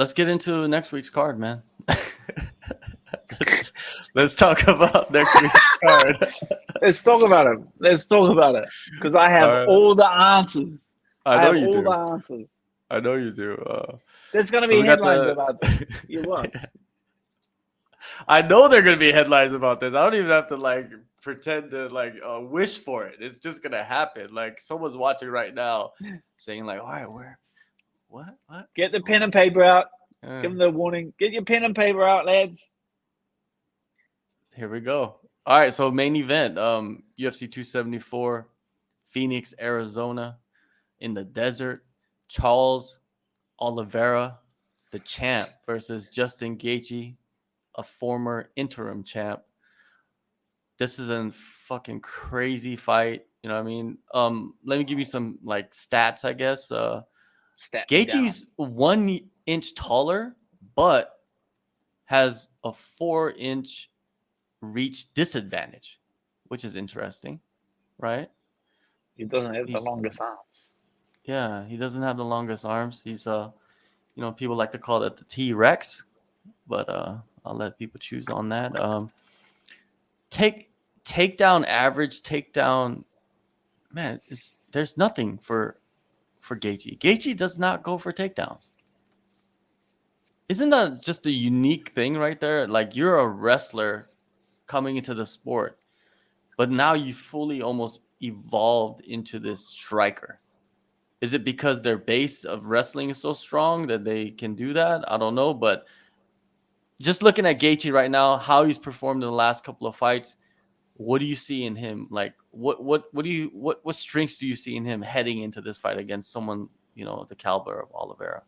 let's get into next week's card, man. let's talk about next week's card. Let's talk about it. Let's talk about it. Because I have all the answers. I know have you all do. the answers. I know you do. There's going to be headlines about this. You what? I know there are going to be headlines about this. I don't even have to like pretend to like wish for it. It's just going to happen. Like someone's watching right now saying like, all right, what? Get the pen and paper out. Give them the warning. Get your pen and paper out, lads. Here we go. All right, so main event, UFC 274, Phoenix, Arizona, in the desert. Charles Oliveira, the champ, versus Justin Gaethje, a former interim champ. This is a fucking crazy fight. You know what I mean? Let me give you some like stats, I guess. Gaethje's 1 inch taller, but has a 4-inch reach disadvantage, which is interesting, right? He doesn't have the longest arms. Yeah, he doesn't have the longest arms. He's people like to call it the T-Rex, but I'll let people choose on that. Takedown average, man, there's nothing for Gaethje. Gaethje does not go for takedowns. Isn't that just a unique thing right there? Like you're a wrestler coming into the sport, but now you fully almost evolved into this striker. Is it because their base of wrestling is so strong that they can do that? I don't know, but just looking at Gaethje right now, how he's performed in the last couple of fights, what do you see in him? Like what strengths do you see in him heading into this fight against someone, the caliber of Oliveira?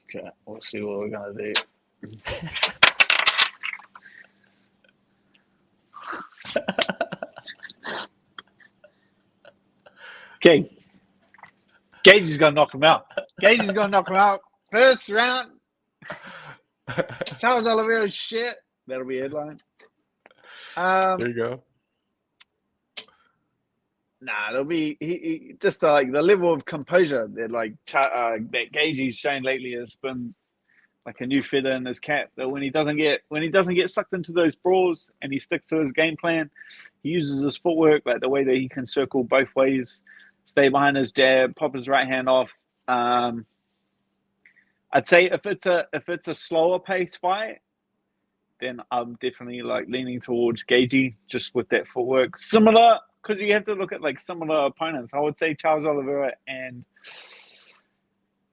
Okay, we'll see what we're gonna do. Okay. Gaethje's gonna knock him out. First round. Charles Oliveira shit. That'll be a headline. There you go. Nah, it'll be he just like the level of composure that that Gaethje's shown lately has been like a new feather in his cap. That when he doesn't get sucked into those brawls and he sticks to his game plan, he uses his footwork, like the way that he can circle both ways, stay behind his jab, pop his right hand off. I'd say if it's a slower pace fight, then I'm definitely like leaning towards Gaethje just with that footwork. Similar, because you have to look at like similar opponents. I would say Charles Oliveira and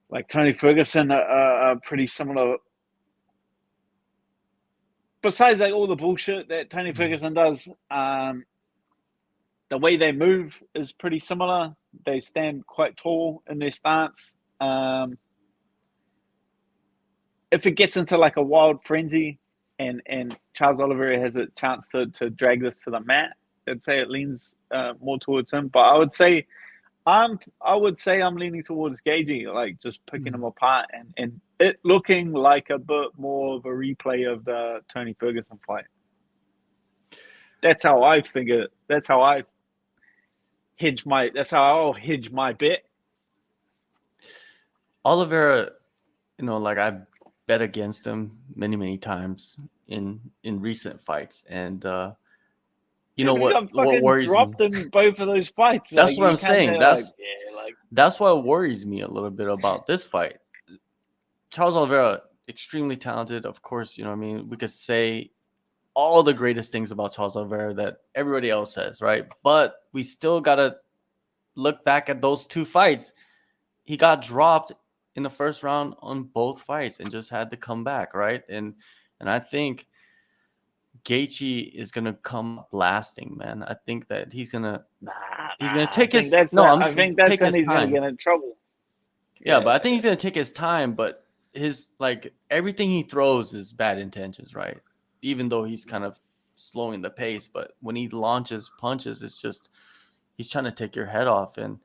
like Tony Ferguson are pretty similar. Besides like all the bullshit that Tony Ferguson does, the way they move is pretty similar. They stand quite tall in their stance. If it gets into like a wild frenzy and Charles Oliveira has a chance to drag this to the mat, I'd say it leans more towards him. But I would say I'm leaning towards Gaethje, like just picking him apart and it looking like a bit more of a replay of the Tony Ferguson fight. That's how I figure. That's how I'll hedge my bet. Oliveira, like I bet against him many times in recent fights, and what worries dropped me? in both of those fights. That's what I'm saying. That's what worries me a little bit about this fight. Charles Oliveira, extremely talented, of course. We could say all the greatest things about Charles Oliveira that everybody else says, right? But we still gotta look back at those two fights. He got dropped in the first round on both fights and just had to come back, right? And I think Gaethje is gonna come blasting, man. I think that he's gonna take his time. I think that's when he's gonna get in trouble. Yeah, but I think he's gonna take his time. But his everything he throws is bad intentions, right? Even though he's kind of slowing the pace, but when he launches punches, it's just he's trying to take your head off. And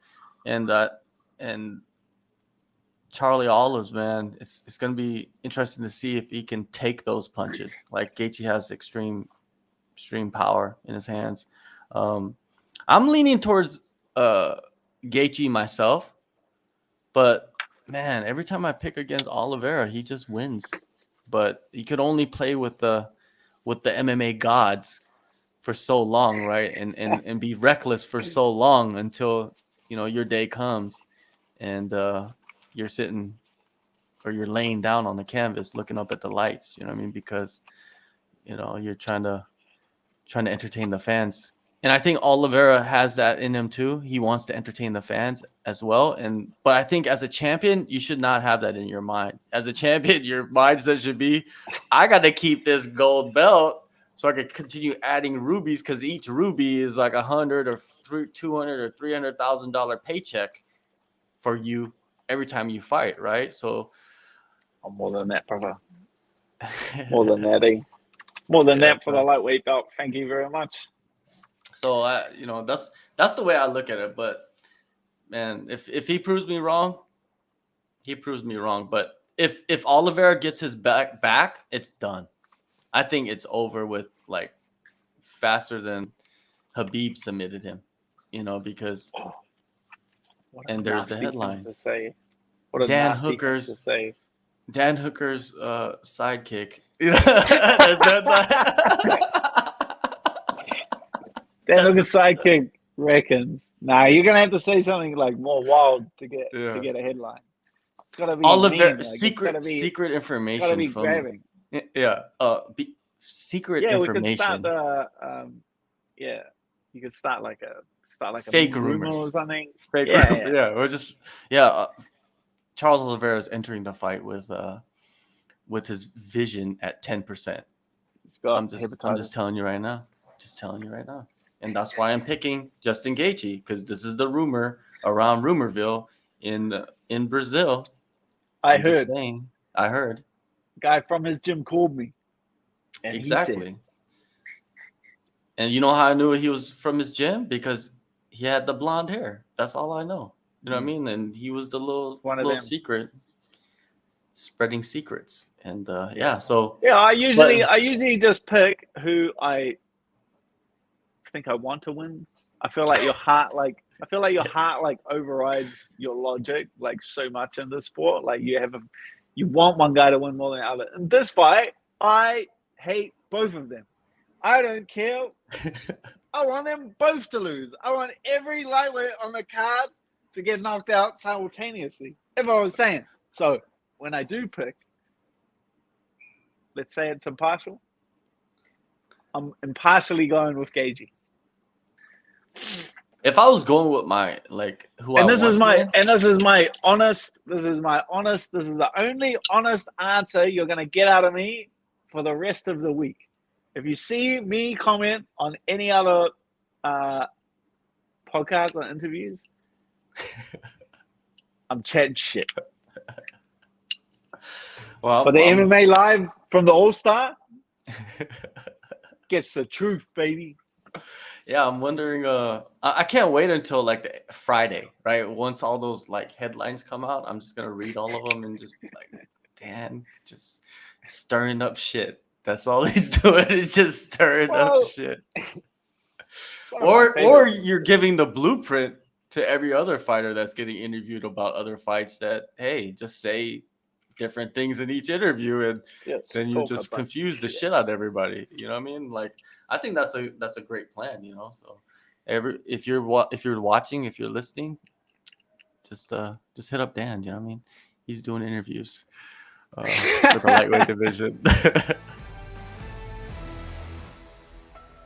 Charlie Olives, man, it's going to be interesting to see if he can take those punches. Like Gaethje has extreme power in his hands. I'm leaning towards Gaethje myself, but man, every time I pick against Oliveira, he just wins. But he could only play with the MMA gods for so long, right? And be reckless for so long until your day comes and you're sitting or you're laying down on the canvas looking up at the lights. You know what I mean? Because you're trying to entertain the fans. And I think Oliveira has that in him too. He wants to entertain the fans as well. But I think as a champion, you should not have that in your mind. As a champion, your mindset should be, I got to keep this gold belt so I can continue adding rubies, because each ruby is like $100 or $200 or $300,000 paycheck for you every time you fight, right? So, oh, more than that, brother. More than that, eh? More than that for the lightweight belt. Thank you very much. So that's the way I look at it. But man, if he proves me wrong, he proves me wrong. But if Oliveira gets his back, it's done. I think it's over with, like, faster than Habib submitted him. Because and there's the headline to say. What a Dan nasty Hooker's thing to say. Dan Hooker's sidekick. There's that. Dan Hooker's sidekick reckons. Nah, you're gonna have to say something like more wild to get a headline. It's gotta be Oliveira, like, secret information. It's gotta be from grabbing. Yeah. Secret information. We could start the you could start like a fake rumor rumors or something. Fake rumor. Yeah. We're just Charles Oliveira is entering the fight with his vision at 10%. I'm just telling you right now. And that's why I'm picking Justin Gaethje, because this is the rumor around Rumorville in Brazil. I heard. Guy from his gym called me. And exactly. And you know how I knew he was from his gym? Because he had the blonde hair. That's all I know. You know what I mean? And he was the little secret, spreading secrets. And so I usually just pick who I think I want to win. I feel like your heart overrides your logic like so much in this sport. Like you want one guy to win more than the other. In this fight, I hate both of them. I don't care. I want them both to lose. I want every lightweight on the card to get knocked out simultaneously. If I was saying. So when I do pick, let's say it's impartial, I'm impartially going with Gaethje. If I was going with my this is the only honest answer you're gonna get out of me for the rest of the week. If you see me comment on any other podcasts or interviews, I'm chatting shit. Well, but the MMA live from the AllStar gets the truth, baby. Yeah, I'm wondering. I can't wait until like the Friday, right? Once all those like headlines come out, I'm just gonna read all of them and just be like, Dan, just stirring up shit. That's all he's doing is just stirring up shit. Or you're giving the blueprint to every other fighter that's getting interviewed about other fights that, hey, just say different things in each interview, and then you just confuse the shit out of everybody. You know what I mean? Like, I think that's a great plan. So if you're watching, if you're listening, just hit up Dan. You know what I mean? He's doing interviews for the lightweight division.